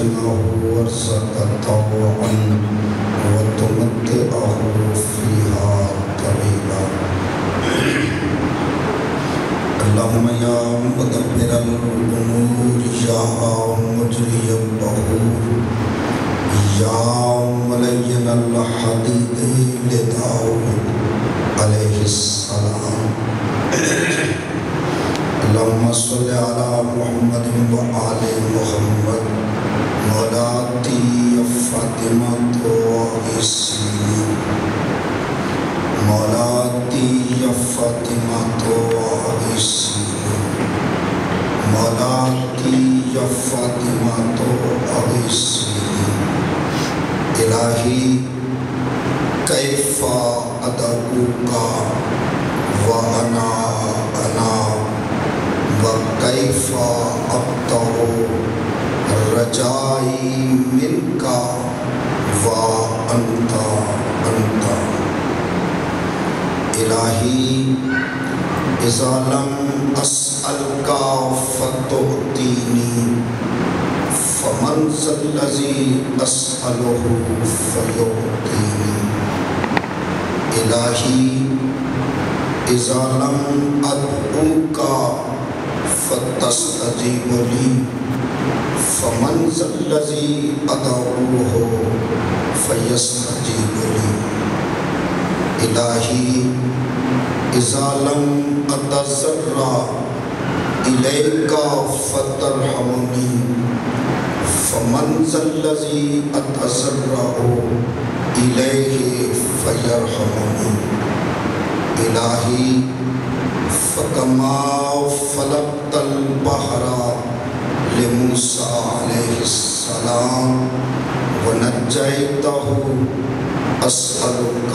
تسكنه وارزق طوعا وتمتعه فيها طويلا. اللهم يا مدبر الأمور يا مجري البحور يا ملين الحديد لداود عليه السلام. اللهم صل على محمد وآل محمد مولاتي فاطمة وعيسى مولاتي فاطمة وعيسى مولاتي فاطمة وعيسى. الہی کیف ادعوک وانا وکیف ابتغ رجائی منک وانت الہی اذا لم اسألک فتعطینی فمن ذا الذی اسألہ فیعطینی. الہی اذا لم ادعوک فتستجیب لی فمن ذا الذی ادعوہ فیستجیب لی. الہی اذا لم اتضرع الیک فترحمنی فمن ذا الذی اتضرع الیہ فیرحمنی. الہی فکما فلقت البحر لموسیٰ علیہ السلام ونجیتہ اسألک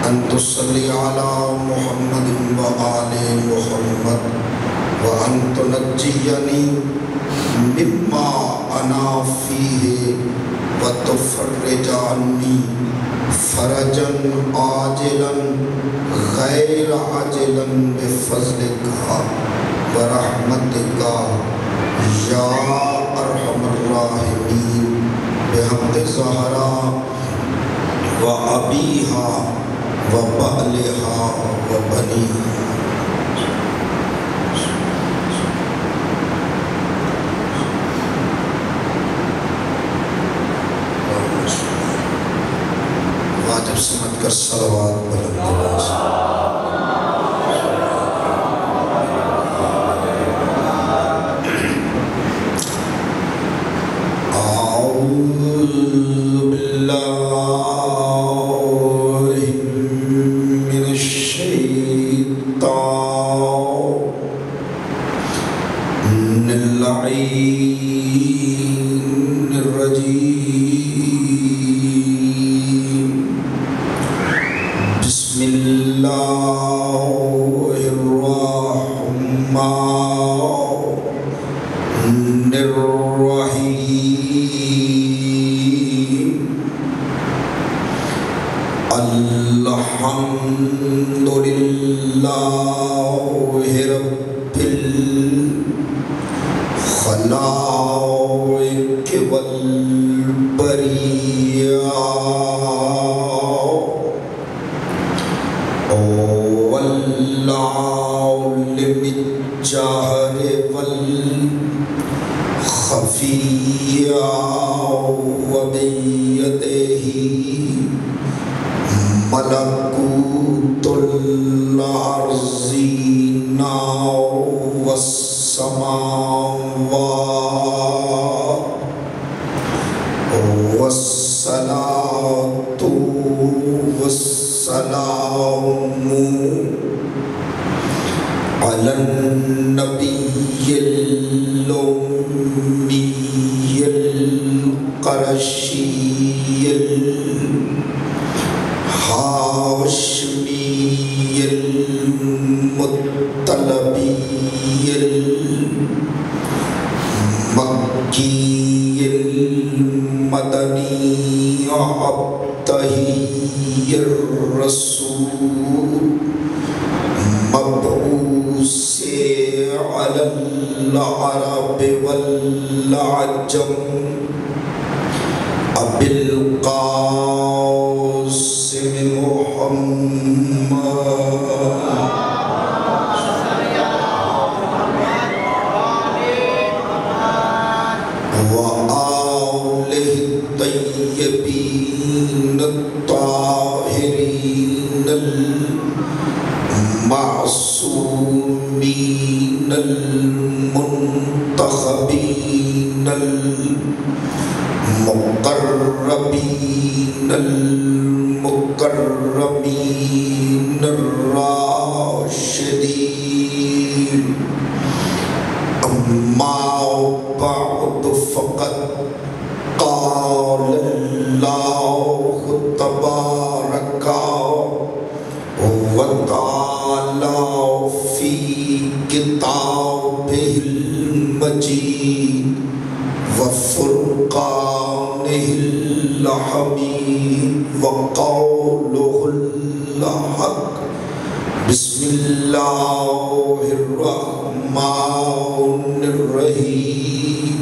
ان تصلی علی محمد وآل محمد وان تنجینی مما انا فیہ وتفرج عنی فرجا عاجلا غیر عاجلا بفضلک ورحمتک یا ارحم الراحمین بحق زہرا و ابیہا و بعلہا و بنیہا. واجب سمجھ کر صلوات بلند آواز. ملکوت الارضین والسماوات والصلاة والسلام علی النبی الأمی القرشی الهاشمی المطلبی المکی المدنی عبدہی الرسول مبعوث العرب والعجم ابی القاسم محمد وآلہ الطیبین الطاہرین المعصومین المنتخبین المقربین المکرمین الراشدین اما بعد فقد قال اللہ تبارک وتعالی فی کتابہ المجید وفرقانہ الحمید وقولہ الحق بسم اللہ الرحمن الرحیم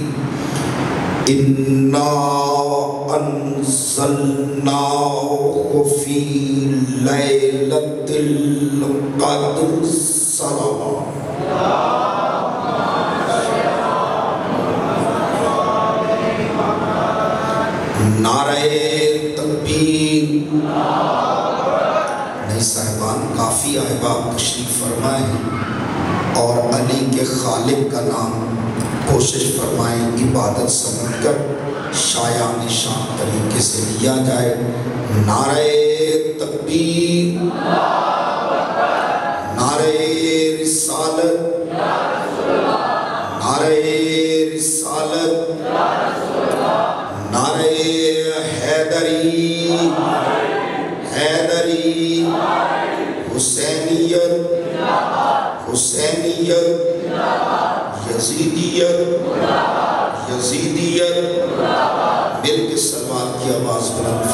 اِنَّا أَنزَلْنَاهُ فِي لَيْلَةِ الْقَدْرِ نعرہ تکبیر نہیں صاحبان کافی احباب تشریف فرمائیں اور علی کے خالق کا نام کوشش فرمائیں عبادت سمجھ کر شایان شان طریقے سے لیا جائے نعرہ تکبیر نعرہ رسالت نعرہ رسالت نعرہ حیدری حیدری حسینیت حسینیت یزیدیت یزیدیت مل کے صلوات کی آواز بلند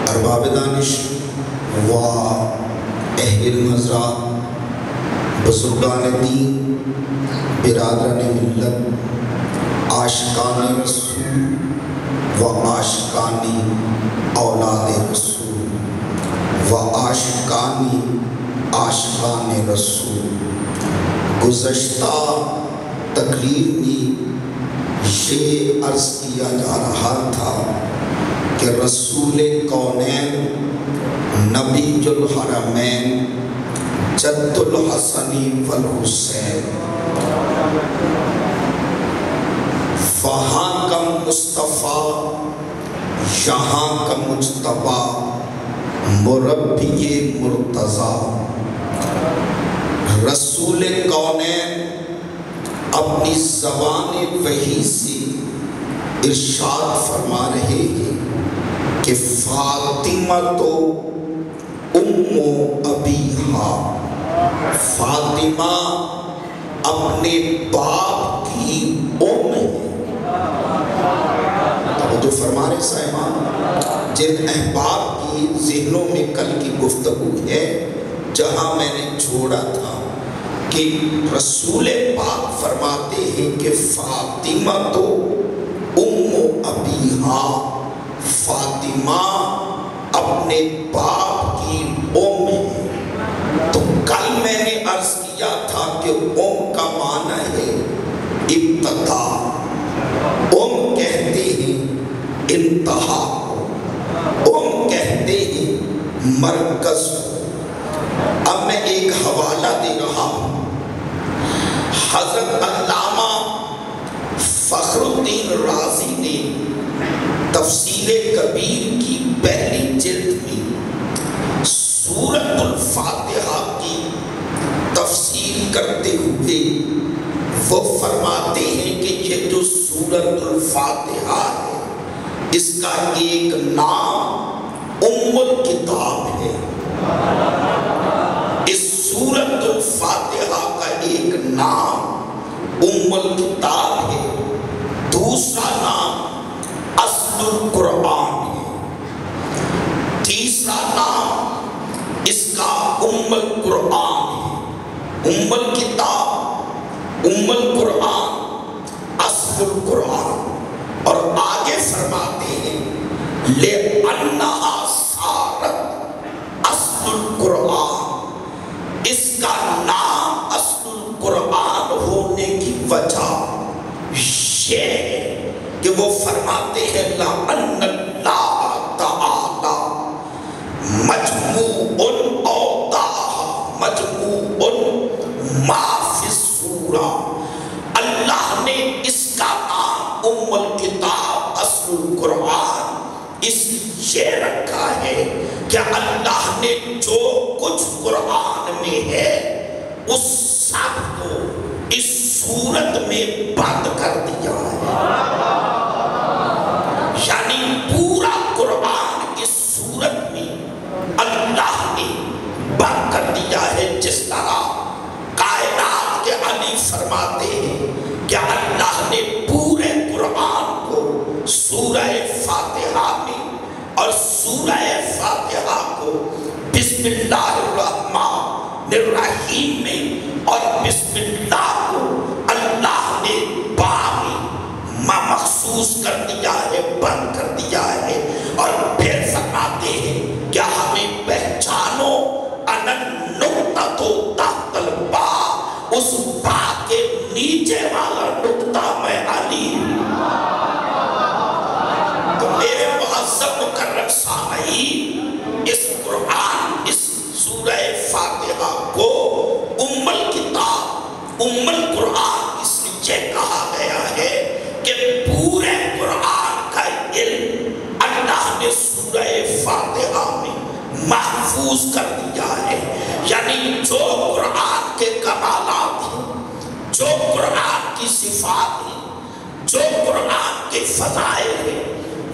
ارباب دانش و اہل المحضرات بزرگان دین برادران ملت عاشقان رسول و عاشقان اولاد رسول و عاشقان رسول گزشتہ تقریر میں یہ عرض کیا جا رہا تھا کہ رسول کونین نبی الحرمین جد الحسن والحسین وہاں کا مصطفیٰ یہاں کا مجتبی مربی مرتضیٰ رسول کونین اپنی زبان وحی سے ارشاد فرما رہے ہیں کہ فاطمہ تو ام ابیہا فاطمہ اپنے باپ کی ام ہے توجہ فرما رہے صاحبان جن احباب کی ذہنوں میں کل کی گفتگو ہے جہاں میں نے چھوڑا تھا کہ رسول پاک فرماتے ہیں کہ فاطمہ تو ام ابیہا فاطمہ اپنے باپ کی ام ہے تو کل میں نے عرض کیا تھا کہ ام کا معنی ہے ابتدا ام کہتے ہیں انتہا ام کہتے ہیں مرکز اب میں ایک حوالہ دے رہا ہوں حضرت علامہ فخر الدین رازی نے تفسیر کبیر کی پہلی جلد میں سورۃ الفاتحہ کی تفسیر کرتے ہوئے وہ فرماتے ہیں کہ یہ جو سورۃ الفاتحہ ہے اس کا ایک نام ام الکتاب ہے اس سورۃ الفاتحہ کا ایک نام ام الکتاب ہے دوسرا نام اصل القرآن ہے تیسرا نام ام الکتاب، ام القرآن، اصل القرآن، اور آگے فرماتے ہیں لِأَنَّهَا صَارَتْ اصل القرآن، اس کا نام اصل القرآن ہونے کی وجہ یہ ہے کہ وہ فرماتے ہیں لَأَنَّ اللَّهَ تَعَالَى مجموع اوضاع مجموع ما فی السورہ، اللہ نے اس کا نام ام الکتاب اصل القرآن اس لیے رکھا ہے کہ اللہ نے جو کچھ قرآن میں ہے اس سب کو اس صورت میں بند کر دیا ہے، یعنی پورا قرآن اس صورت میں اللہ نے بند کر دیا ہے۔ جس طرح کائنات کے علی فرماتے ہیں کہ اللہ نے پورے قرآن کو سورہ فاتحہ میں اور سورہ فاتحہ کو بسم اللہ الرحمن الرحیم میں اور بسم اللہ کو اللہ نے بامی مخصوص کر دیا ہے، بند کر دیا ہے، اور پھر فرماتے ہیں کہ ہمیں پہچانو ان النقطۃ تحت الباء، اس با کے نیچے والا نقطہ میں علی۔ تو میرے معزز مکرم سامعین، اس قرآن اس سورہ فاتحہ کو ام الکتاب ام القرآن اس لیے کہا گیا ہے کہ پورے قرآن کا علم اللہ نے سورہ فاتحہ میں محفوظ کر دیا ہے، یعنی جو قرآن کے کمالات ہیں، جو قرآن کی صفات ہیں، جو قرآن کے فضائل ہیں،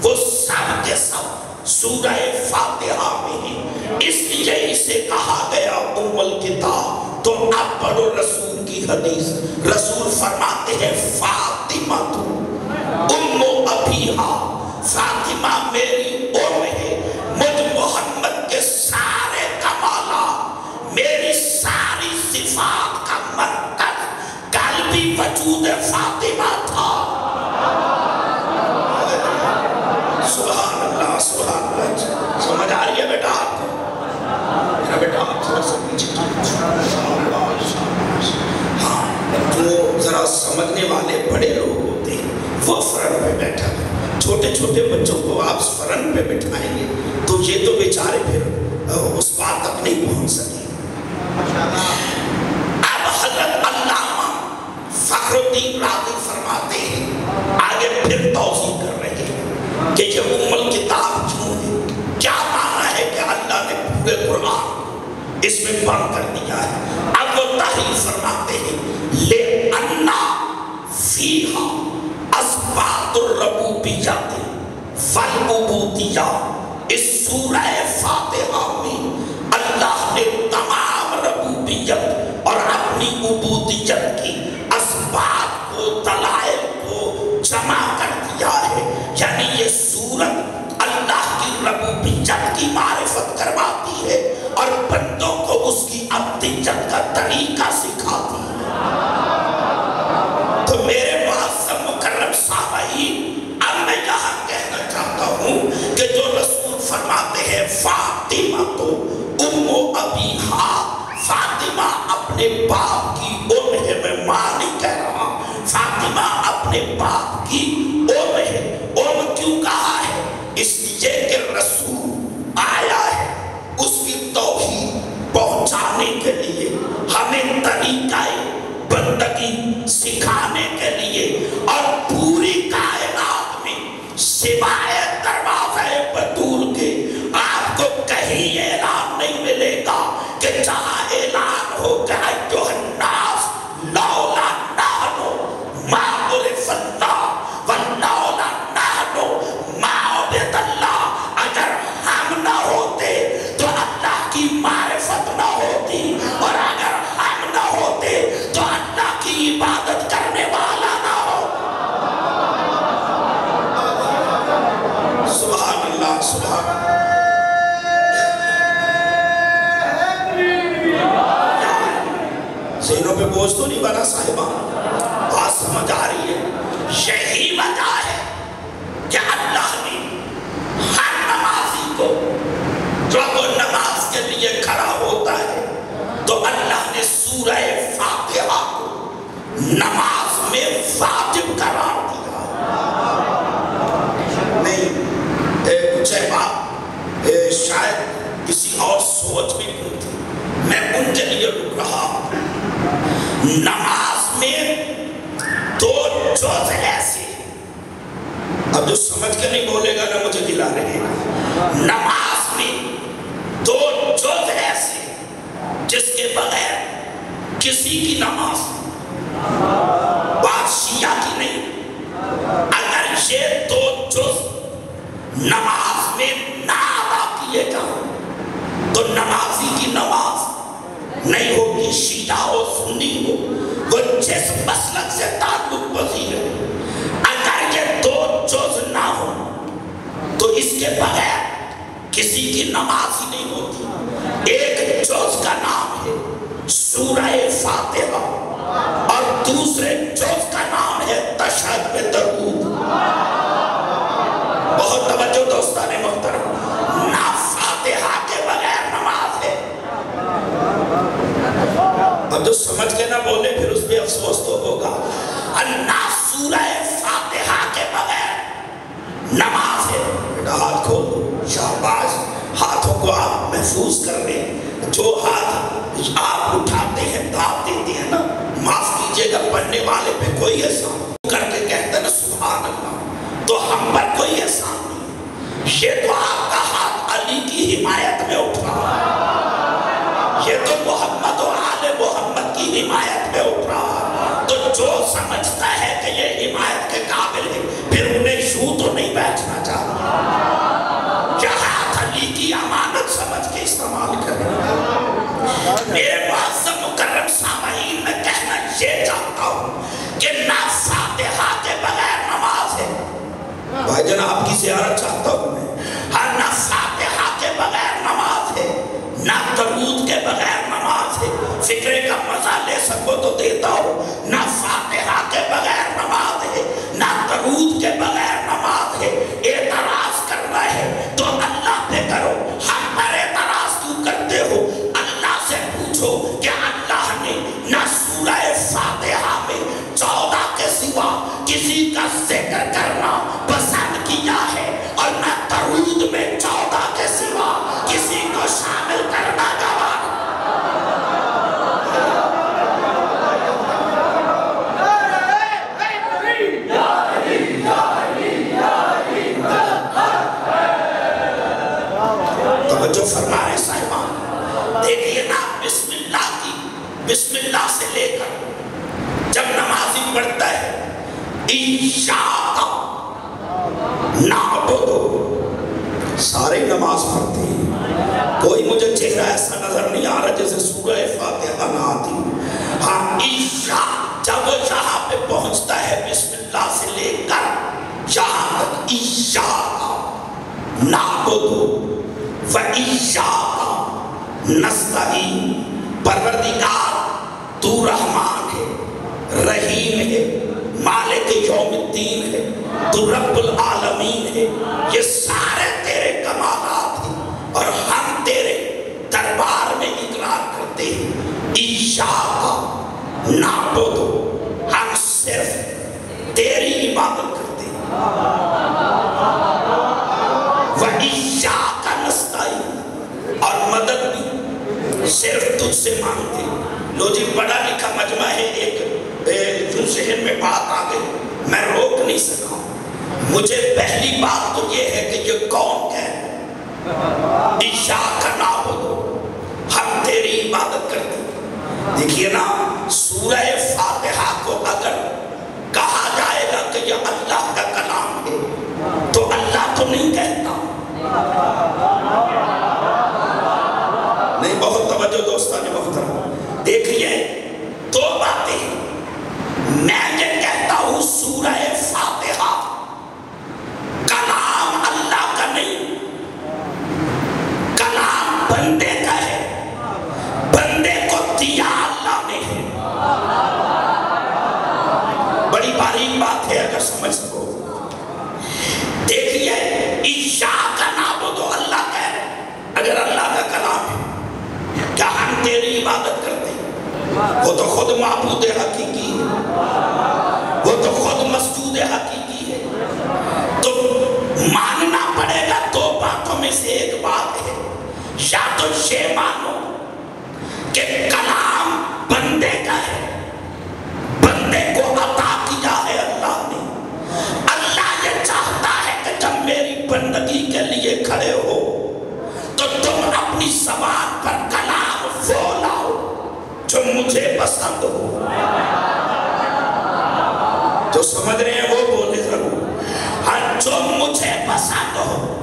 وہ سب کے سب سورہ فاتحہ میں ہیں، اس لیے اسے کہا گیا ام الکتاب۔ تو اب پڑھو رسول کی حدیث، رسول فرماتے ہیں فاطمہ تو ام ابیہا، فاطمہ میری ام ہے، مجھ محمد کے سارے کمالات، میری ساری صفات کا مرکز قلبی وجود فاطمہ تھا۔ سبحان اللہ سبحان اللہ، سمجھ آ رہی ہے بیٹا آپ کو؟ میرا بیٹا آپ تھوڑا سا پیچھے ہاں، جو ذرا سمجھنے والے بڑے لوگ ہوتے ہیں وہ فرنٹ پہ بیٹھا ہے، چھوٹے چھوٹے بچوں کو آپ فرنٹ پہ بٹھائیں گے تو یہ تو بیچارے پھر اس بات تک نہیں پہنچ سکے۔ اب حضرت علامہ فخر الدین رازی فرماتے ہیں، آگے پھر توضیح کر رہے ہیں کہ یہ ام الکتاب کیوں ہے، کیا معنی ہے کہ اللہ نے پورے قرآن اس میں بند کر دیا ہے۔ اب وہ تحریر فرماتے ہیں لِأَنَّ فِيهَا اثبات الربوبیت والعبودیہ، اس سورہ فاتحہ میں اللہ نے تمام ربوبیت اور اپنی عبودیت کی اثبات کو، دلائل کو جمع کر دیا ہے، یعنی یہ سورت اللہ کی ربوبیت کی معرفت کرواتی ہے اور بندوں کو اس کی عبدیت کا طریقہ سکھاتی ہے۔ تو میرے معظم مکرم سامعین، اب میں یہاں کہنا چاہتا ہوں کہ جو رسول فرماتے ہیں فاطمہ تو ام ابیہا، فاطمہ اپنے باپ کی ام ہے، میں ماں نہیں کہہ رہا، فاطمہ اپنے باپ کی ام ہے۔ ام کیوں کہا ہے؟ اس لیے کہ رسول آیا ہے اس کی توحید پہنچانے کے لیے، ہمیں طریقہ بندگی سکھانے کے لیے، اور پوری کائنات میں سوائے دروازہ بطول کے آپ کو کہیں اعلان نہیں ملے گا کہ جہاں اعلان ہو کہ ایھا الناس لولا نحن ما عرف اللہ ولولا نحن ما عبد اللہ، اگر ہم نہ ہوتے تو اللہ کی معرفت نہ ہوتی، اور اگر ہم نہ ہوتے تو اللہ کی عبادت کرنے والے ذہنوں پہ بوجھ تو نہیں بنا صاحبہ؟ بات سمجھ آ رہی ہے؟ یہی وجہ ہے کہ اللہ نے ہر نمازی کو جب وہ نماز کے لیے کھڑا ہوتا ہے تو اللہ نے سورہ فاتحہ کو نماز میں واجب قرار دیا۔ نہیں کچھ ہے بات شاید کسی اور سوچ بھی نہیں تھی، میں ان کے لیے رک رہا ہوں۔ نماز میں دو جز ایسے ہیں، اب جو سمجھ کے نہیں بولے گا نا مجھے گلا رہے گا۔ نماز میں دو جز ایسے ہیں جس کے بغیر کسی کی نماز بات شیعہ کی نہیں، اگر یہ دو جز نماز میں نہ ادا کیے جائیں تو نمازی کی نماز نہیں ہوگی، شیعہ ہو سنی ہو، وہ جس مسلک سے تعلق پذیر ہے، اگر یہ دو جز نہ ہو تو اس کے بغیر کسی کی نماز ہی نہیں ہوتی۔ ایک جز کا نام ہے سورہ فاتحہ اور دوسرے جز کا نام ہے تشہد میں درود۔ بہت توجہ دوستان محترم، نہ فاتحہ کے بغیر نماز ہے۔ اب جو سمجھ کے نہ بولے پھر اس پہ افسوس تو ہوگا۔ نہ سورہ فاتحہ کے بغیر نماز ہے۔ بیٹا ہاتھ کھول دو، شہباز ہاتھوں کو آپ محفوظ کر لیں۔ جو ہاتھ آپ اٹھاتے ہیں دھاپ دیتے ہیں نا، معاف کیجئے گا پڑھنے والے پہ کوئی احسان کر کے کہتے ہیں نا سبحان اللہ، تو ہم پر کوئی احسان نہیں۔ یہ تو آپ کا ہاتھ علی کی حمایت میں اٹھ رہا ہے، یہ تو محمد و آل محمد کی حمایت میں اٹھ رہا ہے۔ تو جو سمجھتا ہے کہ یہ حمایت کے قابل ہے پھر انہیں یوں تو نہیں بیٹھنا چاہتا، یہ ہاتھ علی کی امانت سمجھ کے استعمال کریں۔ میرے معظم مکرم سامعین میں کہنا یہ چاہتا ہوں کہ نہ فاتحہ کے بغیر نماز ہے۔ بھائی جان آپ کی زیارت چاہتا ہوں میں، ہاں نہ فاتحہ کے بغیر نماز ہے، نہ درود کے بغیر نماز ہے۔ فکرے کا مزہ لے سکو تو دیتا ہوں، نہ فاتحہ کے بغیر نماز ہے، نہ درود کے بغیر نماز ہے۔ اعتراض کرنا ہے تو اللہ پہ کرو، ہم پر اعتراض کیوں کرتے ہو؟ اللہ سے پوچھو کہ اللہ نے نہ سورہ فاتحہ میں 14 کے سوا کسی کا ذکر کرنا پسند کیا ہے، اور نہ درود میں 14 کے سوا کسی کو شامل کرنا گوارا۔ توجہ فرمائے صاحبان، دیکھئے نا بسم اللہ کی، بسم اللہ سے لے کر جب نمازی پڑھتا ہے ایاک نعبد، سارے نماز پڑھتے ہیں، کوئی مجھے چہرہ ایسا نظر نہیں آ رہا جیسے سورہ فاتحہ نہ آتی۔ ہاں ایاک، جب وہ یہاں پہ پہنچتا ہے بسم اللہ سے لے کر یہاں تک ایاک نعبد وَإِيَّاكَ نَسْتَعِينُ، پروردگار تو رحمان ہے، رحیم ہے، مالک یوم الدین ہے، تو رب العالمین ہے، یہ سارے تیرے کمالات ہیں اور ہم تیرے دربار میں اقرار کرتے ہیں۔ ایاک نعبد، ہم صرف تیری عبادت کرتے ہیں، وَإِيَّاكَ نَسْتَعِينُ، اور مدد بھی صرف تجھ سے مانگتے ہیں۔ لو جی بڑا لکھا مجمع ہے، ایک جو ذہن میں بات آ گئی میں روک نہیں سکا۔ مجھے پہلی بات تو یہ ہے کہ یہ کون ہے؟ ایاک نعبد، ہم تیری عبادت کرتے ہیں۔ دیکھئے نا سورہ فاتحہ کو اگر کہا جائے گا کہ یہ اللہ کا کلام ہے تو اللہ تو نہیں کہتا۔ نہیں، بہت توجہ دوستان محترم، دیکھئے دو باتیں، میں یہ کہتا ہوں سورہ فاتحہ کلام اللہ کا نہیں، کلام بندے کا ہے، بندے کو دیا اللہ نے ہے۔ سمجھ سکو. دیکھیے ایاک نعبد اللہ کہہ رہے ہیں. اگر اللہ کا کلام ہے کیا ہم تیری عبادت کرتے ہیں؟ وہ تو خود معبود حقیقی ہے, وہ تو خود مسجود حقیقی ہے. تو ماننا پڑے گا دو باتوں میں سے ایک بات ہے. یا تو یہ مانو کہ کلام بندے کا ہے, بندے کو عطا کیا ہے اللہ نے. اللہ یہ چاہتا ہے کہ جب میری بندگی کے لیے کھڑے ہو تو تم اپنی زبان پر کلام وہ لاؤ جو مجھے پسند ہو. جو سمجھ رہے ہیں وہ بولے ضرور. ہر جو مجھے پسند ہو.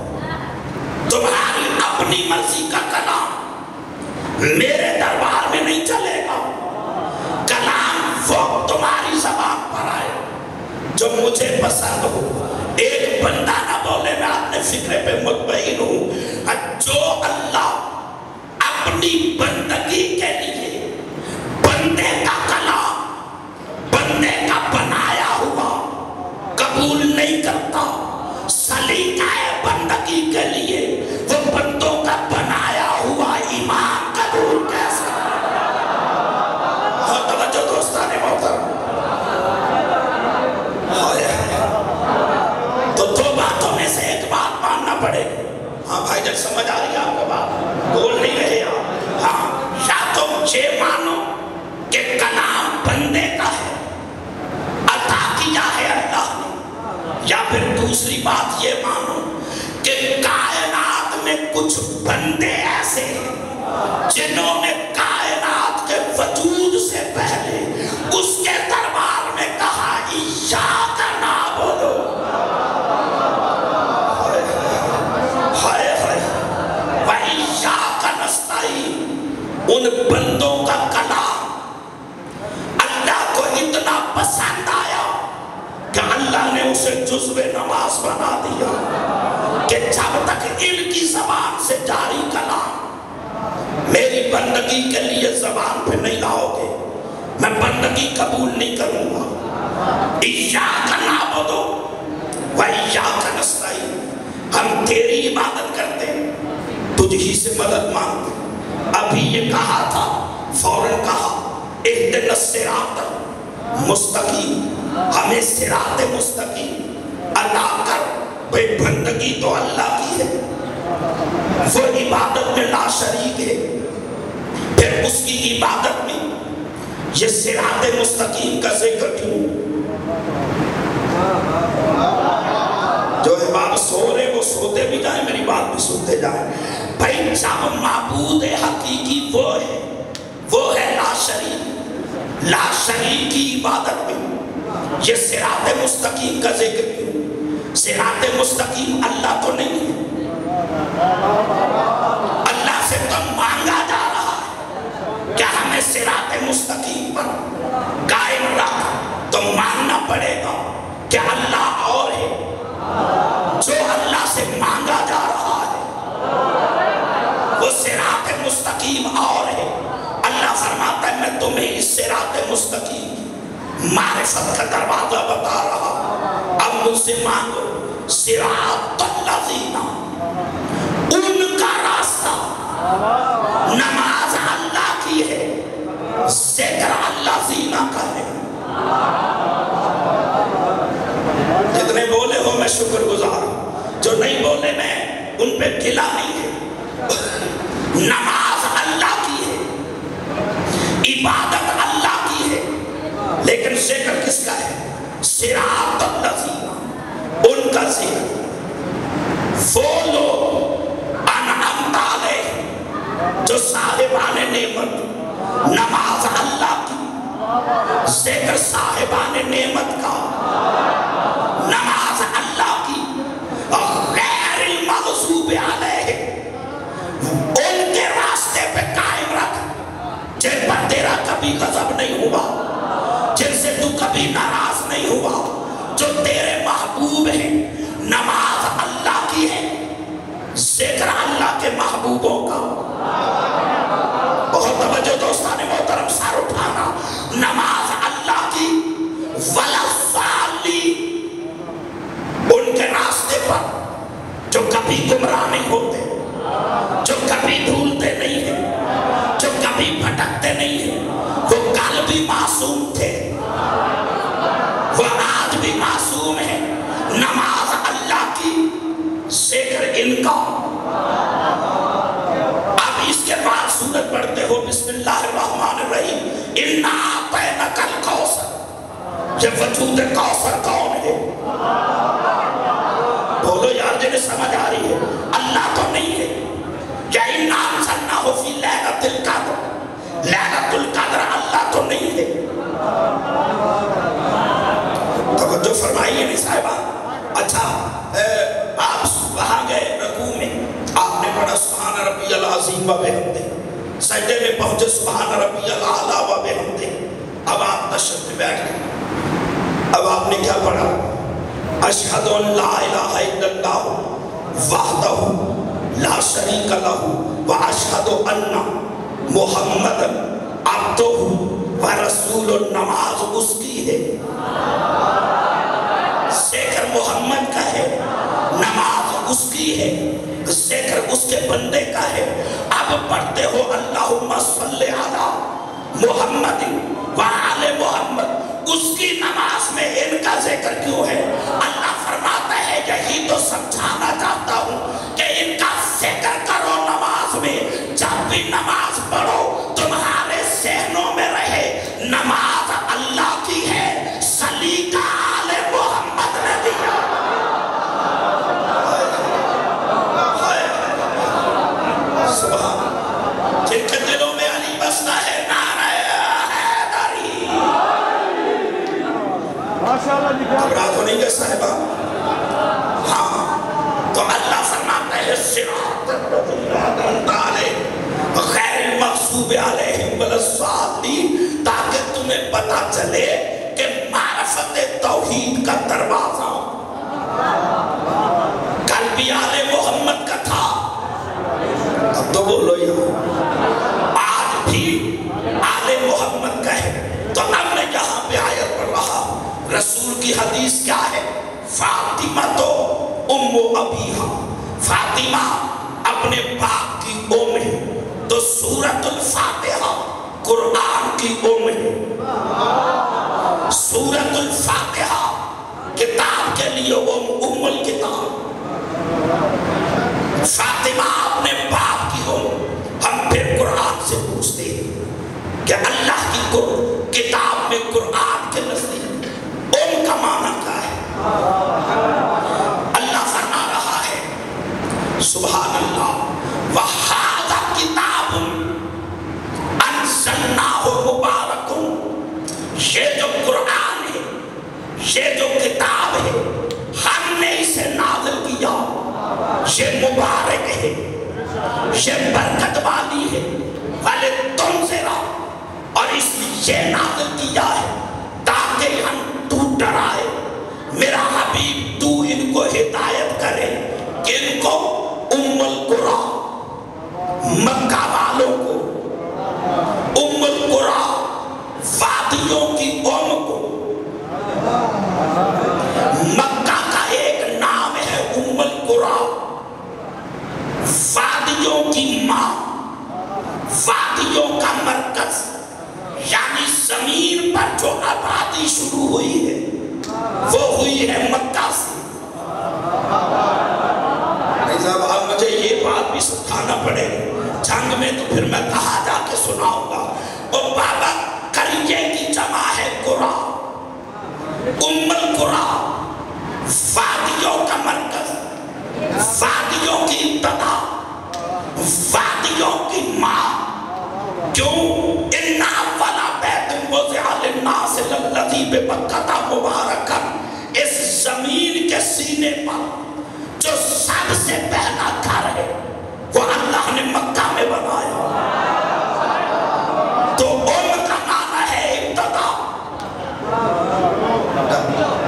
تمہاری اپنی مرضی کا کلام میرے دربار میں نہیں چلے گا. کلام وہ تمہاری زبان پر آئے جو مجھے پسند ہو. ایک بندہ نہ بولے میں اپنے فکرے پہ مطمئن ہوں. جو اللہ اپنی بندگی کے لیے بندے کا کلام بندے کا بنایا ہوا قبول نہیں کرتا, سلیقہ بندگی کے لیے وہ بندوں کا بنایا ہوا ایمان قبول کیسے کرتا؟ بہت توجہ دوستان محترم. تو دو باتوں میں سے ایک بات ماننا پڑے. ہاں بھائی جب سمجھ آ رہی ہے آپ کو بات, بول نہیں رہے آپ. ہاں یا تم یہ مانو کہ کلام بندے کا ہے, عطا کیا ہے اللہ نے, یا پھر دوسری بات یہ مانو کہ کائنات میں کچھ بندے ایسے ہیں جنہوں نے کائنات کے وجود سے پہلے اس کے دربار میں کہا ایاک نعبد و ایاک نستعین. ان بندوں کا کلام اللہ کو اتنا پسند آیا کہ اللہ نے اسے جزو نماز بنا دیا کہ جب تک ان کی زبان سے جاری کلام میری بندگی کے لیے زبان پہ نہیں لاؤ گے میں بندگی قبول نہیں کروں گا. ایاک نعبد و ایاک نستعین. ہم تیری عبادت کرتے ہیں, تجھ ہی سے مدد مانگتے. ابھی یہ کہا تھا, فوراً کہا اہدنا الصراط المستقیم, ہمیں صراط مستقیم عطا کر. بھئی بندگی تو اللہ کی ہے, وہ عبادت میں لا شریک ہے, پھر اس کی عبادت میں یہ صراط مستقیم کا ذکر کیوں؟ جو احباب سو رہے وہ سوتے بھی جائیں, میری بات بھی سنتے جائیں. بھئی جب معبود حقیقی وہ ہے لا شریک, لا شریک کی عبادت میں یہ صراط مستقیم کا ذکر کیوں؟ صراط مستقیم اللہ تو نہیں ہے. اللہ سے تو مانگا جا رہا ہے کہ ہمیں صراط مستقیم پر قائم رکھ. تو ماننا پڑے گا کہ اللہ اور ہے. جو اللہ سے مانگا جا رہا ہے وہ صراط مستقیم اور ہے. اللہ فرماتا ہے میں تمہیں اس صراط مستقیم معرفت کا دروازہ بتا رہا. اب مجھ سے مانگو. صراط الذین, ان کا راستہ. نماز اللہ کی ہے, ذکر الذین کا ہے. جتنے بولے ہو میں شکر گزار ہوں, جو نہیں بولے میں ان پہ گلہ نہیں ہے. نماز اللہ کی ہے, عبادت اللہ کی ہے, لیکن ذکر کس کا ہے؟ صراط الذین, ان کا ذکر. وہ لوگ انعمت علیہم, جو صاحبان نعمت. نماز اللہ کی, ذکر صاحبان نعمت کا. نماز اللہ کی, غیر المغضوب علیہم, ان کے راستے پہ قائم رکھ جن پر تیرا کبھی غضب نہیں ہوا, جن سے تو کبھی ناراض نہیں ہوا, جو تیرے محبوب ہیں. نماز اللہ کی ہے, ذکر اللہ کے محبوبوں کا. بہت توجہ دوستان محترم, سار اٹھانا. نماز اللہ کی, وَلَا الضَّالِّينَ, ابھی بھٹکتے نہیں ہیں، وہ کل بھی معصوم تھے، وہ آج بھی معصوم ہے۔ نماز اللہ کی، ذکر ان کا۔ اب اس کے بعد سورت پڑھتے ہو بسم اللہ الرحمن الرحیم، اِنَّا أَعْطَيْنَاكَ الْكَوْثَرَ۔ یہ وجود کوثر کون ہے؟ بولو یار جنہیں سمجھ آ رہی ہے، اللہ تو نہیں ہے۔ کیا اِنَّا أَنزَلْنَاهُ فِي لَيْلَةِ الْقَدْرِ، لَيْلَةُ الْقَدْرِ اللہ تو نہیں ہے۔ توجہ فرمائیے نہیں صاحبہ۔ اچھا آپ وہاں گئے رکوع میں، آپ نے پڑھا سبحان ربی العظیم و بحمدہ، سجدے میں پہنچے سبحان ربی الاعلیٰ و بحمدہ۔ اب آپ تشہد میں بیٹھ گئے، اب آپ نے کیا پڑھا؟ اشہد ان لا الہ الا اللہ وحدہ لا شریک لہ واشہد ان محمد عبدہ ورسول۔ نماز اس کی ہے، ذکر محمد کا ہے، نماز اس کی ہے، ذکر اس کے بندے کا ہے۔ اب پڑھتے ہو اللہم صلی علی محمد وآل محمد، اس کی نماز میں ان کا ذکر کیوں ہے؟ اللہ فرماتا ہے یہی تو سمجھانا چاہتا ہوں کہ ان کا ذکر کرو نماز میں۔ جب بھی نماز پڑھو تمہارے ذہنوں میں رہے نماز اللہ کی ہے، سلیقہ آل محمد نے دیا۔ سبحان، جن کے دلوں میں علی بستا ہے نعرہ حیدری۔ گھبرا تو نہیں گئے صاحبہ؟ ہاں، تو اللہ فرماتا ہے صراط الذین انعمت علیہم غیر المغضوب علیہم ولا الضالین، تاکہ تمہیں پتا چلے کہ معرفت توحید کا دروازہ کل بھی آل محمد کا تھا، اب تو بولو یہاں آج بھی آل محمد کا ہے۔ تو اب میں یہاں پہ آیت پڑھ رہا، رسول کی حدیث کیا ہے؟ فاطمہ تو ام ابیہا، فاطمہ اپنے باپ کی ام ہے، تو سورۃ الفاتحہ قرآن کی ام ہے۔ سورۃ الفاتحہ کتاب کے لیے ام الکتاب، فاطمہ اپنے باپ کی ام۔ ہم پھر قرآن سے پوچھتے ہیں کہ اللہ کی کتاب میں قرآن کے نزدیک ام کا معنی کیا ہے؟ اللہ فرما رہا ہے سبحان اللہ، وَهَذَا كِتَابٌ أَنزَلْنَاهُ مُبَارَكٌ، یہ جو قرآن ہے، یہ جو کتاب ہے، ہم نے اسے نازل کیا، یہ مبارک ہے، یہ برکت والی ہے، وَلِتُنذِرَ، اور اس لیے نازل کیا ہے تاکہ ہم تو ڈرائے، میرا حبیب تو ان کو ہدایت کرے کہ ان کو ام القریٰ، مکہ والوں کو، ام القریٰ وادیوں کی ام کو، مکہ کا ایک نام ہے ام القریٰ، وادیوں کی ماں، وادیوں کا مرکز، یعنی زمین پر جو آبادی شروع ہوئی ہے وہ ہوئی ہے مکہ سے۔ نہیں صاحب اب مجھے یہ بات بھی سکھانا پڑے، جنگ میں تو پھر میں کہاں جا کے سناؤں گا۔ اور بابا قریہ کی جمع ہے قرآ، ام القریٰ وادیوں کا مرکز، وادیوں کی ابتدا، وادیوں کی ماں۔ کیوں؟ اِنَّ أَوَّلَ بَيْتٍ وُضِعَ لِلنَّاسِ لَلَّذِي بِبَكَّةَ مُبَارَكًا، اس زمین کے سینے پر جو سب سے پہلا گھر ہے وہ اللہ نے مکہ میں بنایا۔ تو ام کا معنی ہے ابتدا۔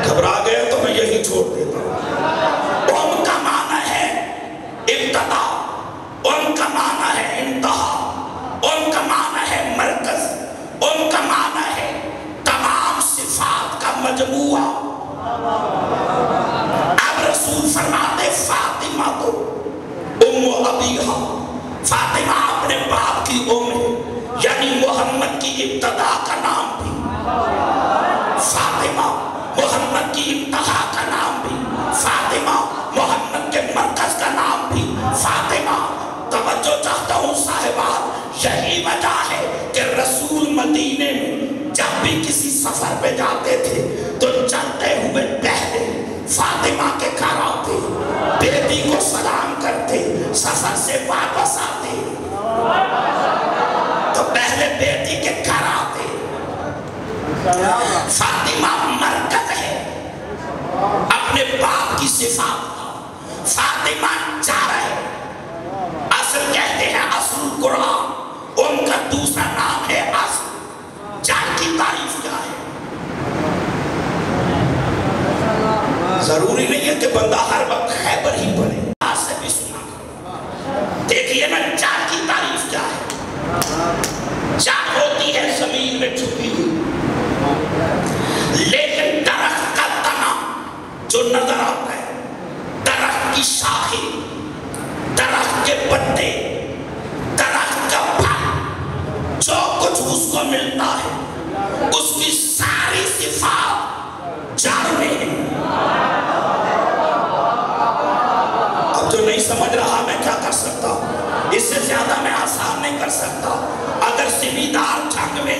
گھبرا گئے تو میں یہی چھوڑ دیتا ہوں۔ ام کا معنی ہے ابتدا، ام کا معنی ہے انتہا، ان کا معنی ہے مرکز، ان کا معنی ہے تمام صفات کا مجموعہ۔ اب رسول فرماتے فاطمہ تو ام ابیہا، فاطمہ اپنے باپ کی ام ہے، لکھتا ہے کہ رسول مدینے میں جب بھی کسی سفر پہ جاتے تھے تو چلتے ہوئے پہلے فاطمہ کے گھر آتے، بیٹی کو سلام کرتے، سفر سے واپس آتے تو پہلے بیٹی کے گھر آتے۔ فاطمہ مرکز ہے اپنے باپ کی صفات کا، فاطمہ جار ہے، اصل کہتے ہیں اصل قرآن، ان کا دوسرا نام ہے اصل۔ جار کی تعریف کیا ہے؟ ضروری نہیں ہے کہ بندہ ہر وقت خیبر ہی پڑھے، آج سے بھی سنا کرو۔ دیکھئے نا جار کی تعریف کیا ہے؟ جار ہوتی ہے زمین میں چھپی ہوئی، لیکن درخت کا تنا جو نظر آتا ہے، درخت کی شاخیں، درخت کے پتے، درخت کا پھل، جو کچھ اس کو ملتا ہے اس کی ساری صفات جار میں ہے۔ اب جو نہیں سمجھ رہا میں کیا کر سکتا ہوں، اس سے زیادہ میں آسان نہیں کر سکتا۔ اگر زمیندار جنگ میں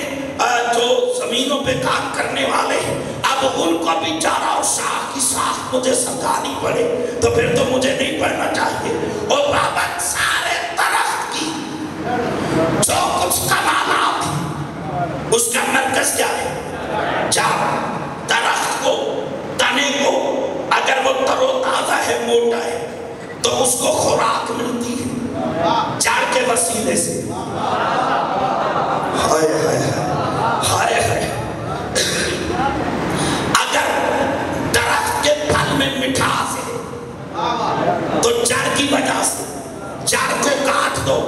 جو زمینوں پہ کام کرنے والے ہیں اب ان کو بھی جارہ اور شاخ کی ساخ مجھے سمجھانی پڑے تو پھر تو مجھے نہیں پڑھنا چاہیے۔ اور بابت سارے درخت کی جو کچھ کمالات ہیں اس کا مرکز کیا ہے؟ جار۔ درخت کو، تنے کو اگر وہ تر و تازہ ہے، موٹا ہے تو اس کو خوراک ملتی ہے جار کے وسیلے سے۔ ہائے ہائے ہائے ہائے، اگر درخت کے پھل میں مٹھاس ہے تو جڑ کی وجہ سے جڑ کو کاٹ دو،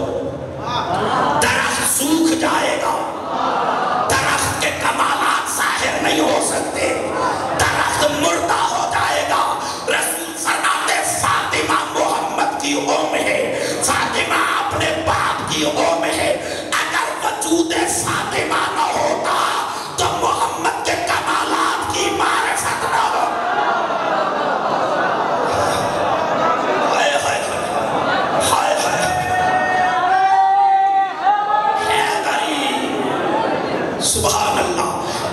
درخت سوکھ جائے گا، درخت کے کمالات ظاہر نہیں ہو سکتے، درخت مردہ ہو جائے گا۔ رسول فرماتے فاطمہ محمد کی ام ہے، فاطمہ اپنے باپ کی ام ہے، اگر وجود فاطمہ نہ ہوتا تو محمد کے کمالات کی معرفت نہ ہو۔ ہائے ہائے ہائے ہائے، حیدری، سبحان اللہ۔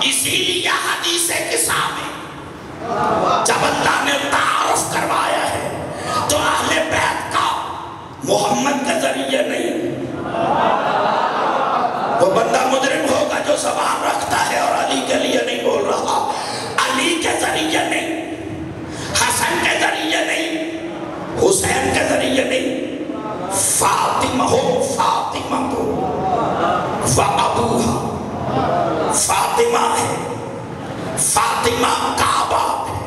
اسی لیے حدیث قصہ میں جب اللہ نے تعارف کروایا ہے تو اہل بیت کا محمد کے ذریعے نہیں، وہ بندہ مجرم ہوگا جو زبان رکھتا ہے اور علی کے لیے نہیں بول رہا، علی کے ذریعے نہیں، حسن کے ذریعے نہیں، حسین کے ذریعے نہیں، فاطمہ ہو، فاطمہ ہو و ابوہا، فاطمہ ہے، فاطمہ کعبہ ہے۔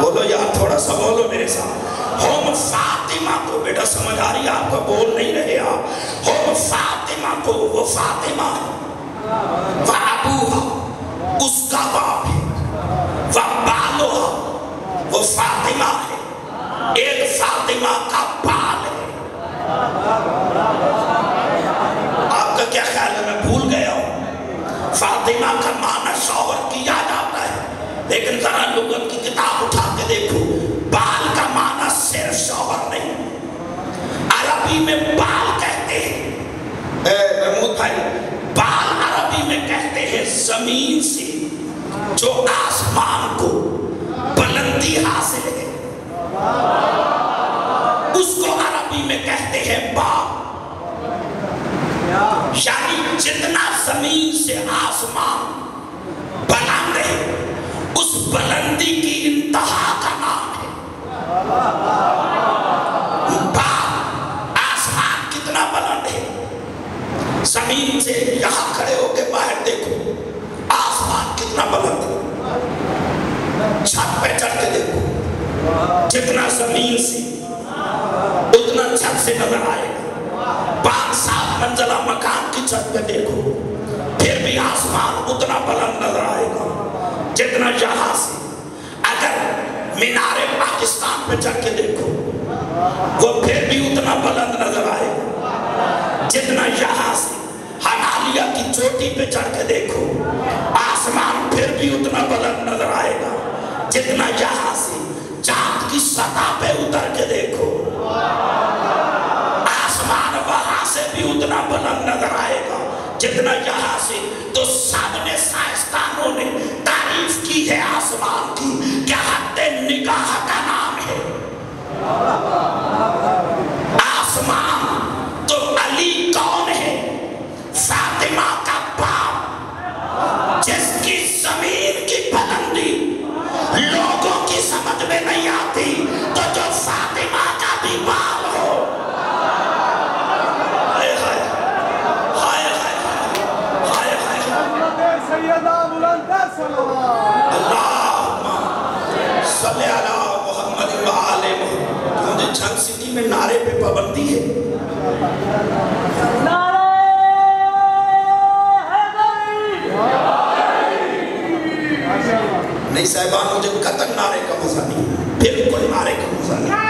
بولو یار تھوڑا سا بولو میرے ساتھ، ہم فاطمہ کو، بیٹا سمجھ آ رہی ہے آپ کو، بول نہیں رہے آپ، ہم فاطمہ کو، وہ فاطمہ ہے، و ابوہا اس کا باپ ہے، و بالوہا وہ فاطمہ ہے، ایک فاطمہ کا بال ہے۔ آپ کا کیا خیال ہے؟ میں بھول گیا ہوں۔ فاطمہ کا معنی شوہر کیا جاتا ہے، لیکن ذرا لغت کی کتاب اٹھا کے دیکھو، بال کا معنی صرف شوہر نہیں، عربی میں بال کہتے ہیں، محمود بھائی، بال عربی میں کہتے ہیں زمین سے جو آسمان کو بلندی حاصل ہے، اس کو عربی میں کہتے ہیں بال۔ یعنی جتنا زمین سے آسمان بلند ہے اس بلندی کی انتہا کا نام ہے بال۔ آسمان کتنا بلند ہے، زمین سے یہاں کھڑے ہو کے باہر دیکھو آسمان کتنا بلند ہے، چھت پہ چڑھ کے دیکھو جتنا زمین سے اتنا چھت سے نظر آئے گا، 5-7 منزلہ مکان کی چھت پہ دیکھو پھر بھی آسمان اتنا بلند نظر آئے گا جتنا یہاں سے۔ اگر مینار پاکستان پہ چڑھ کے دیکھو وہ پھر بھی اتنا بلند نظر آئے گا جتنا یہاں سے۔ ہمالیہ کی چوٹی پہ چڑھ کے دیکھو آسمان پھر بھی اتنا بلند نظر آئے گا جتنا یہاں سے۔ چاند کی سطح پہ اتر کے دیکھو آسمان وہاں سے بھی اتنا بلند نظر آئے گا جتنا یہاں سے. تو سب نے سائنسدانوں نے تعریف کی ہے آسمان کی کہ حد نگاہ کا نام ہے آسمان. تو علی کون ہے؟ فاطمہ کا باپ جس کی زمین کی بلندی لوگوں کی سمجھ میں نہیں آتی، تو جو فاطمہ کا بھی باپ ہو. صلی علی محمد و آل محمد. مجھے جھنگ سٹی میں نعرے پہ پابندی ہے. نہیں صاحبان، مجھے قطن نعرے کا مزہ نہیں، بالکل نعرے کا مزہ نہیں.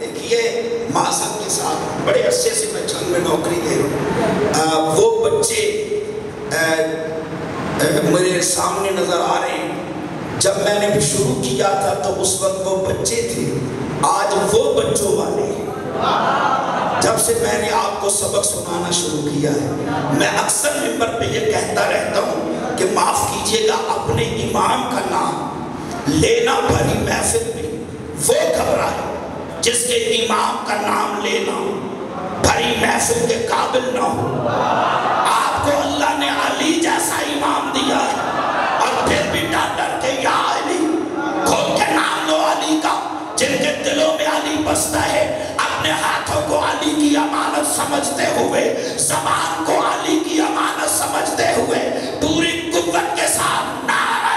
دیکھیے معذرت کے ساتھ بڑے عرصے سے میں جنگ میں نوکری دے رہا ہوں. وہ بچے میرے سامنے نظر آ رہے ہیں. جب میں نے شروع کیا تھا تو اس وقت وہ بچے تھے، آج وہ بچوں والے ہیں. جب سے میں نے آپ کو سبق سنانا شروع کیا ہے، میں اکثر ممبر پہ یہ کہتا رہتا ہوں کہ معاف کیجئے گا، اپنے امام کا نام لینا بھری محفل میں وہ گھبرائے جس کے امام کا نام لینا بھری محفل کے قابل نہ ہو. آپ کو اللہ نے علی جیسا امام دیا ہے اور پھر بھی ڈر کے یا علی کھول کے نام لو علی کا. جن کے دلوں میں علی بستا ہے، اپنے ہاتھوں کو علی کی امانت سمجھتے ہوئے، زبان کو علی کی امانت سمجھتے ہوئے، پوری قوت کے ساتھ نعرہ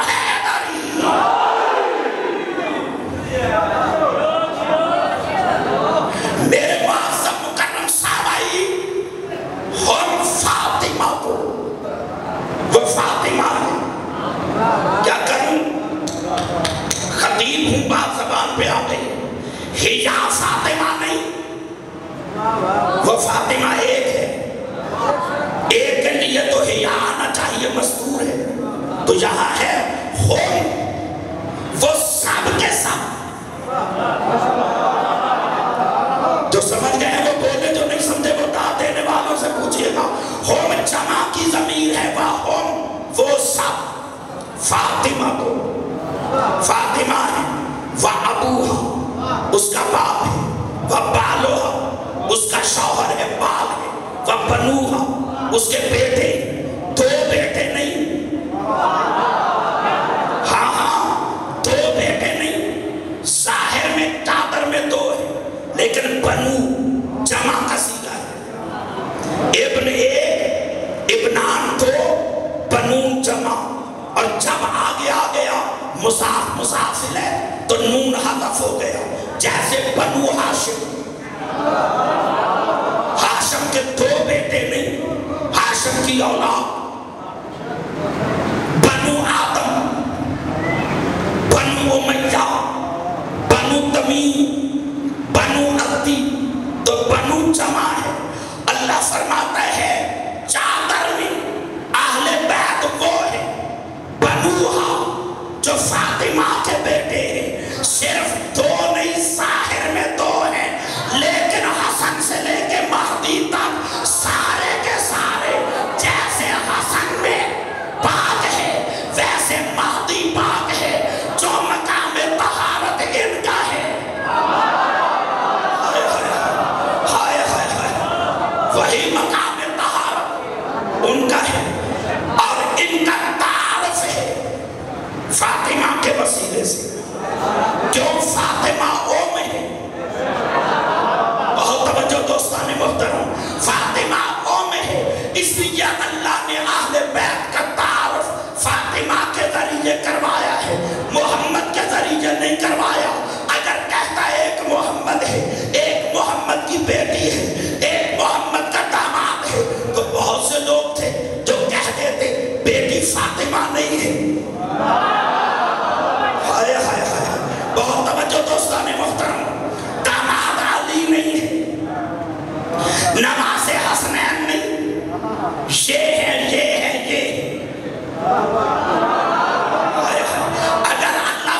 حیدری. میرے معظم مکرم سامعی، ہم فاطمہ کو، وہ فاطمہ ہے. کیا کروں؟ خطیب ہوں، بات زبان پہ آ گئی. ہیا فاطمہ نہیں، وہ فاطمہ ایک ہے. ایک کے لیے تو ہیا آنا چاہیے، مستور ہے. تو یہاں ہے ہم، وہ سب کے سب. جو سمجھ گئے ہیں وہ بولے، جو نہیں سمجھے وہ داد دینے والوں سے پوچھئے گا. ہم جمع کی ضمیر ہے، وہ سب. فاطمہ کو، فاطمہ ہے، وہ ابوہا اس کا باپ ہے، وہ بالوہا اس کا شوہر ہے، بال ہے، وہ بنوہا اس کے بیٹے. دو بیٹے نہیں، ہاں دو بیٹے نہیں. ظاہر میں چادر میں دو ہے، لیکن بنو جمع کا صیغہ ہے. ابن ایک، ابنان دو، بنو جمع. اور جب آگے آ گیا مضاف مضافل ہے تو نون حذف ہو گیا. جیسے بنو ہاشم، ہاشم کے دو بیٹے نہیں، ہاشم کی اولاد. بنو آدم، بنو امیہ، بنو تمیم، بنو عدی. تو بنو جمع ہے. اللہ فرماتا ہے چادر میں اہل بیت وہ ہے بنوہا جو فاطمہ کے بیٹے ہیں. صرف دو نہیں، ظاہر میں دو ہیں، لیکن حسن سے لے کے مہدی تک سارے کے سارے جیسے حسن میں پاک ہے ویسے مہدی پاک ہے. جو مقام طہارت ان کا ہے، ہائے ہائے ہائے، وہی مقام طہارت ان کا ہے. اور ان کا تعارف ہے فاطمہ کے وسیلے سے. کیوں فاطمہ ام ہے؟ بہت توجہ دوستان محترم، فاطمہ ام ہے. اس لیے اللہ نے اہل بیت کا تعارف فاطمہ کے ذریعے کروایا ہے، محمد کے ذریعے نہیں کروایا. اگر کہتا ہے ایک محمد ہے، ایک محمد کی بیٹی ہے، ایک محمد کا داماد ہے، تو بہت سے لوگ تھے جو کہہ دیتے بیٹی فاطمہ نہیں ہے. ہائے ہائے ہائے، بہت توجہ دوستان محترم، داماد علی نہیں ہے، نماز حسنین نہیں، یہ ہے یہ ہے یہ. اگر اللہ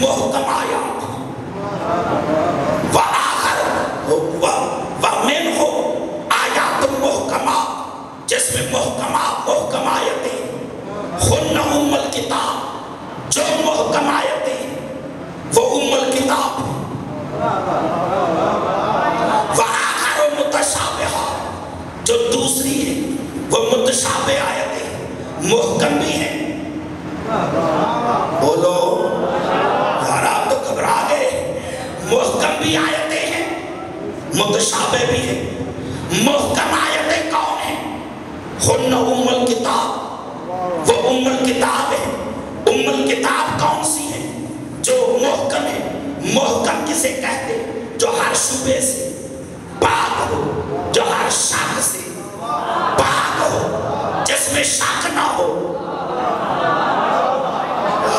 محکم آیات وآخر ومنہ آیات محکمات، جس میں محکم آیتیں ہن ام الکتاب، جو محکم آیتیں وہ ام الکتاب ہیں، وآخر متشابہات، جو دوسری ہیں وہ متشابہ آیتیں محکم بھی ہیں۔ بولو یار آپ تو گھبرا گئے، محکم بھی آیتیں ہیں متشابہ بھی ہیں۔ محکم آیتیں کون ہیں؟ ہن ام الکتاب، وہ ام الکتاب ہے۔ ام الکتاب کون سی ہے؟ جو محکم ہے۔ محکم کسے کہتے؟ جو ہر شبہ سے پاک ہو، جو ہر شک سے پاک ہو، جس میں شک نہ ہو۔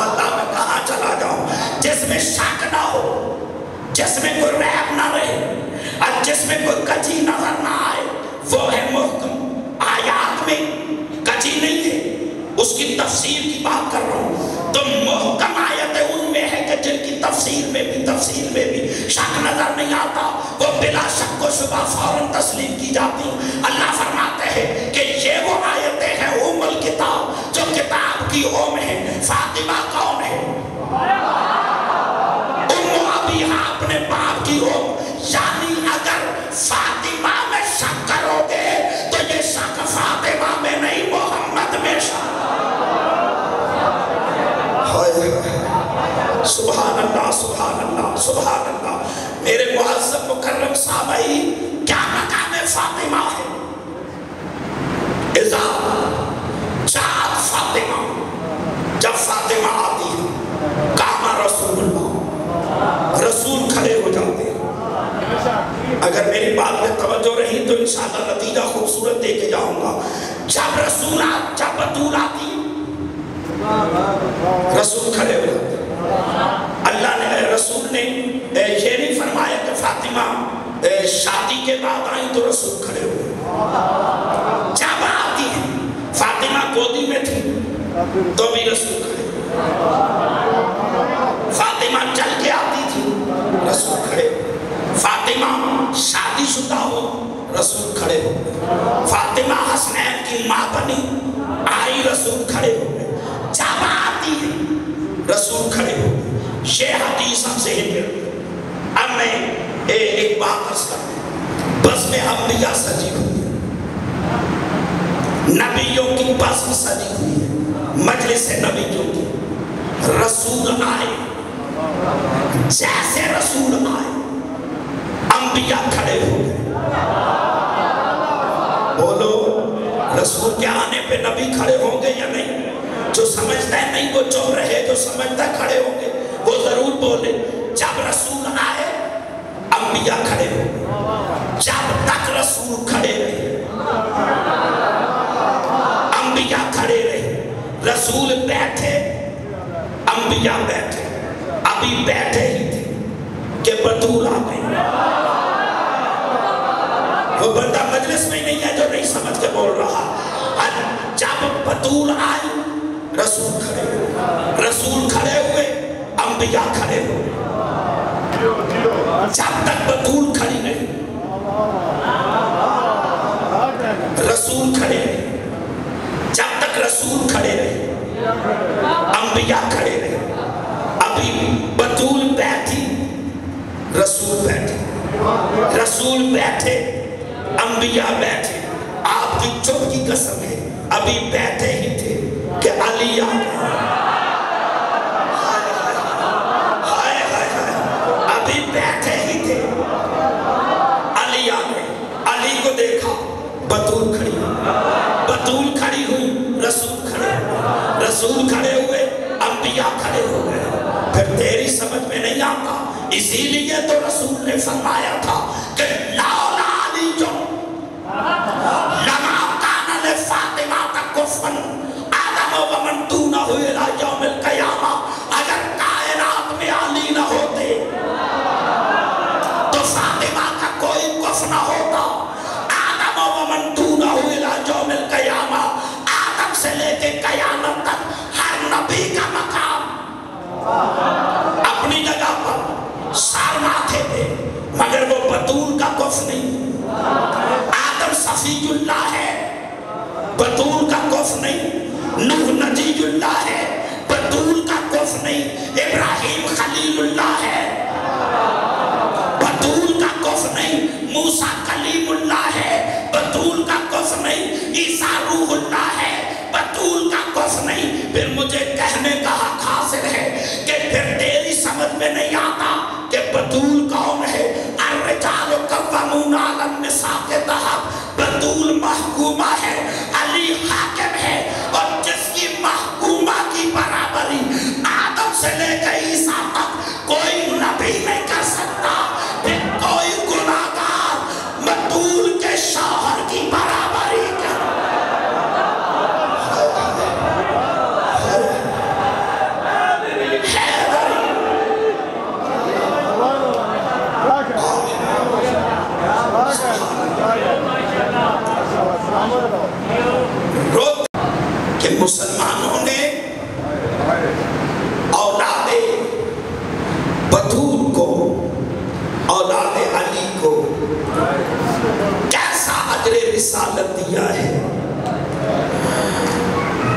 اللہ میں کہاں چلا جاؤں؟ جس میں شک نہ ہو، جس میں کوئی ریب نہ رہے، اور جس میں کوئی کجی نظر نہ آئے، وہ ہے محکم۔ آیات میں کجی نہیں ہے، اس کی تفسیر کی بات کر رہا ہوں۔ تو محکم آیتیں ان میں ہے کہ جن کی تفسیر میں بھی شک نظر نہیں آتا، وہ بلا شک و شبہ فوراً تسلیم کی جاتی۔ اللہ فرماتے ہیں کہ یہ وہ آیتیں ہیں ام الکتاب، جو کتاب کی ام ہے۔ فاطمہ کون ہے؟ ام ابیہا، اپنے باپ کی ام۔ یعنی اگر فاطمہ میں شک کرو گے تو یہ شک فاطمہ میں نہیں، محمد میں شک۔ سبحان اللہ سبحان اللہ سبحان اللہ۔ میرے معظم مکرم صحابی، کیا مقام فاطمہ ہے؟ اذا جاءت فاطمہ، جب فاطمہ آتی ہے، قام رسول اللہ، رسول کھڑے ہو جاتے ہیں۔ اگر میری بات میں توجہ رہی تو انشاءاللہ نتیجہ خوبصورت دے کے جاؤں گا۔ جب بطول آتی، رسول کھڑے ہو جاتے ہیں۔ اللہ نے، رسول نے یہ نہیں فرمایا کہ فاطمہ شادی کے بعد آئیں تو رسول کھڑے ہوئے۔ جب آتی ہے، فاطمہ گودی میں تھی تو بھی رسول کھڑے ہوئے۔ فاطمہ چل کے آتی تھی، رسول کھڑے ہوئے۔ فاطمہ شادی شدہ ہو، رسول کھڑے ہوئے۔ فاطمہ حسنین کی ماں بنی، آئی، رسول کھڑے ہوئے۔ جب آتی ہے، رسول کھڑے ہوئے۔ یہ حدیث ہم سے ہی ملتی۔ اب میں ایک بات عرض کرتا ہوں، بزم انبیاء سجی ہوئی ہے، نبیوں کی بزم سجی ہوئی ہے، مجلس نبیوں کی۔ رسول آئے، جیسے رسول آئے، انبیاء کھڑے ہو گئے۔ بولو رسول کے آنے پہ نبی کھڑے ہوں گے یا نہیں؟ جو سمجھتا ہے نہیں وہ چپ رہے، جو سمجھتا ہے کھڑے ہوں گے وہ ضرور بولے۔ جب رسول آئے، انبیاء کھڑے ہو گئے۔ جب تک رسول کھڑے رہے، انبیاء کھڑے رہے۔ رسول بیٹھے، انبیاء بیٹھے۔ ابھی بیٹھے ہی تھے کہ بطول آ گئی۔ وہ بندہ مجلس میں نہیں ہے جو نہیں سمجھ کے بول رہا۔ جب بطول آئی، رسول کھڑے ہوئے۔ رسول کھڑے ہوئے، انبیاء کھڑے ہوئے۔ جب تک بطول کھڑی رہی، رسول کھڑے رہے۔ جب تک رسول کھڑے رہے، انبیاء کھڑے رہے۔ ابھی بطول بیٹھی، رسول بیٹھے۔ رسول بیٹھے، انبیاء بیٹھے۔ آپ کی چپ کی قسم ہے، ابھی بیٹھے ہی تھے کہ علی آ گئے۔ ابھی بیٹھے ہی تھے، علی آ گئے۔ علی کو دیکھا، بطول کھڑی ہوئی۔ بطول کھڑی ہوئی، رسول کھڑے ہوئے۔ رسول کھڑے ہوئے، انبیاء کھڑے ہو گئے۔ پھر تیری سمجھ میں نہیں آتا، اسی لیے تو رسول نے فرمایا تھا کہ لولا علی جو لما کان لفاطمہ کفن آدم و من دونہ الی یوم القیامہ۔ اگر کائنات میں علی نہ ہوتے تو فاطمہ کا کوئی کف نہ ہوتا۔ آدم و من دونہ الی یوم القیامہ، آدم سے لے کے قیامت تک ہر نبی کا مقام۔ اب کف نہیں، آدم صفی اللہ ہے، بطول کا کف نہیں، نوح نجی اللہ ہے، بطول کا کف نہیں، ابراہیم خلیل اللہ ہے، بطول کا کف نہیں، موسیٰ کلیم اللہ ہے، بطول کا کف نہیں، عیسیٰ روح اللہ ہے، بطول کا کف نہیں۔ پھر مجھے کہنے کا حق حاصل ہے کہ پھر تیری سمجھ میں نہیں آتا کہ بطول کون ہے؟ الرجال قوامون علی النساء کے تحت بطول محکومہ ہے، علی حاکم ہے، اور جس کی محکومہ کی برابری آدم سے لے کے عیسیٰ تک کوئی نبی نہیں کر سکتا، پھر کوئی گناہگار بطول کے شوہر کی برابری کر کہ مسلمانوں نے اولاد بطول کو، اولاد علی کو کیسا اجر رسالت دیا ہے۔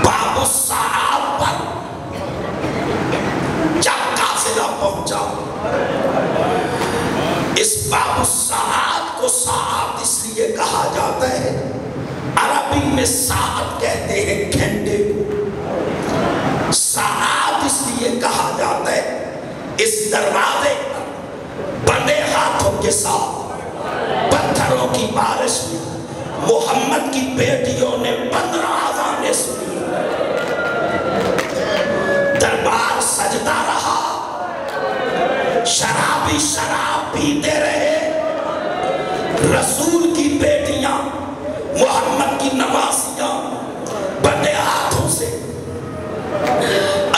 باب الساعات پر جب قافلہ پہنچا، اس باب الساعات کو ساعت اس لیے کہا جاتا ہے، عربی میں ساعت کہتے ہیں گھنٹے کو، ساعت اس لیے کہا جاتا ہے اس دروازے پر بندے ہاتھوں کے ساتھ پتھروں کی بارش میں محمد کی بیٹیوں نے 15 اذانیں سنی، دربار سجدہ رہا، شرابی شراب پیتے رہے، رسول کی بیٹیاں محمد کی نواسیاں بندے ہاتھوں سے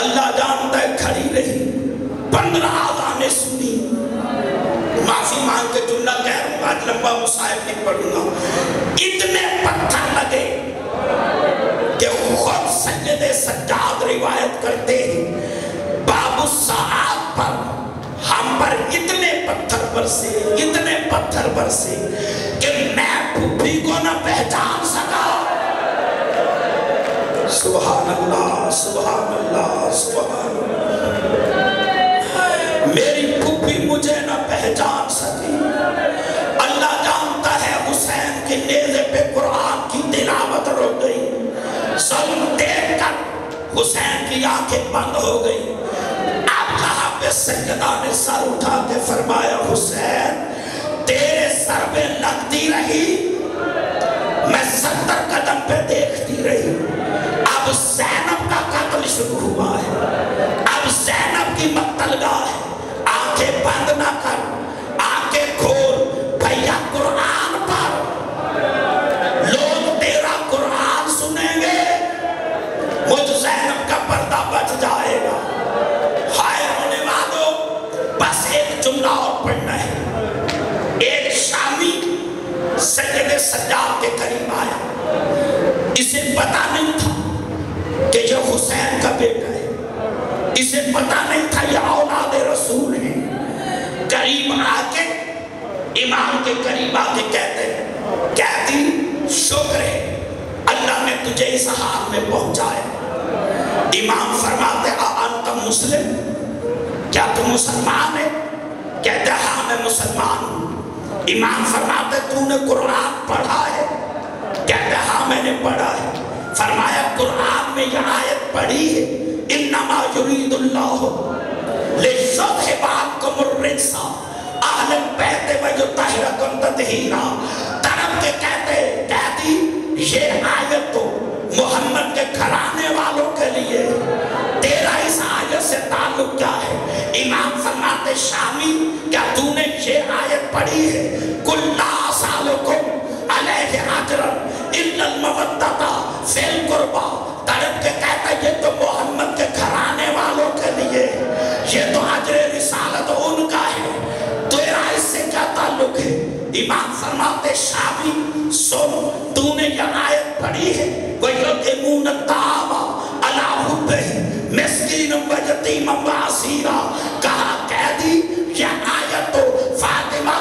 اللہ جانتا ہے کھڑی رہی، 15 اذانیں سنی۔ معافی مانگ کے جملہ کہہ رہا ہوں، آج لمبا مصائب نہیں پڑھوں گا، اتنے پتھر لگے کہ خود سید سجاد روایت کرتے ہیں باب الساعات پر ہم پر اتنے پتھر برسے، اتنے پتھر برسے کہ میں پھوپھی کو نہ پہچان سکا۔ سبحان اللہ، سبحان اللہ، سبحان اللہ، میری پھوپھی مجھے نہ پہچان سکی۔ اللہ جانتا ہے حسین کے نیزے پہ قرآن کی تلاوت رک گئی، ظلم دیکھ کر حسین کی آنکھیں بند ہو گئی۔ اب کہاں پہ سیدہ نے سر اٹھا کے فرمایا، حسین تیرے سر پہ لگتی رہی، میں 70 قدم پہ دیکھتی رہی۔ اب زینب کا قتل شروع ہوا ہے، اب زینب کی مقتل گاہ ہے، آنکھیں بند نہ کر، آنکھیں کھول، بھیا قرآن پر لوگ تیرا قرآن سنیں گے، مجھ زینب کا پردہ بچ جائے گا۔ ہائے ہونے والوں، بس ایک جملہ اور پڑھنا ہے۔ ایک شامی سید سجاد کے قریب آیا، اسے پتا نہیں تھا کہ یہ حسین کا بیٹا ہے، اسے پتا نہیں تھا یہ اولاد رسول ہے۔ قریب آ کے امام کے قریب آ کے کہتی شکر ہے اللہ نے تجھے اس حال میں پہنچایا۔ امام فرماتے انت مسلم، کیا تم مسلمان ہے؟ کہتے ہاں میں مسلمان ہوں۔ امام فرماتے تو نے قرآن پڑھا ہے؟ کہتے ہاں میں نے پڑھا ہے۔ فرمایا قرآن میں یہ آیت پڑھی ہے، انما یرید اللہ لیذھب عنکم الرجس اہل البیت ویطہرکم تطہیرا۔ طرف کے کہتی یہ آیت تو محمد کے گھرانے والوں کے لیے، تیرا اس آیت سے تعلق کیا ہے؟ امام فرماتے شامی کیا تو نے یہ آیت پڑھی ہے؟ قُلْ لَا أَسْأَلُكُمْ عَلَيْهِ أَجْرًا إِلَّا الْمَوَدَّةَ فِي الْقُرْبَى۔ طرف کے کہتا یہ تو محمد کے گھرانے والوں کے لیے، یہ تو اجر رسالت ان کا ہے، تیرا اس سے کیا تعلق ہے؟ امام فرماتے شامی سن، تو نے یہ آیت پڑھی ہے وَيُطْعِمُونَ الطَّعَامَ عَلَىٰ حُبِّهِ مِسْكِینًا وَیَتِیمًا وَأَسِیرًا۔ کہا قیدی یہ آیت تو فاطمہ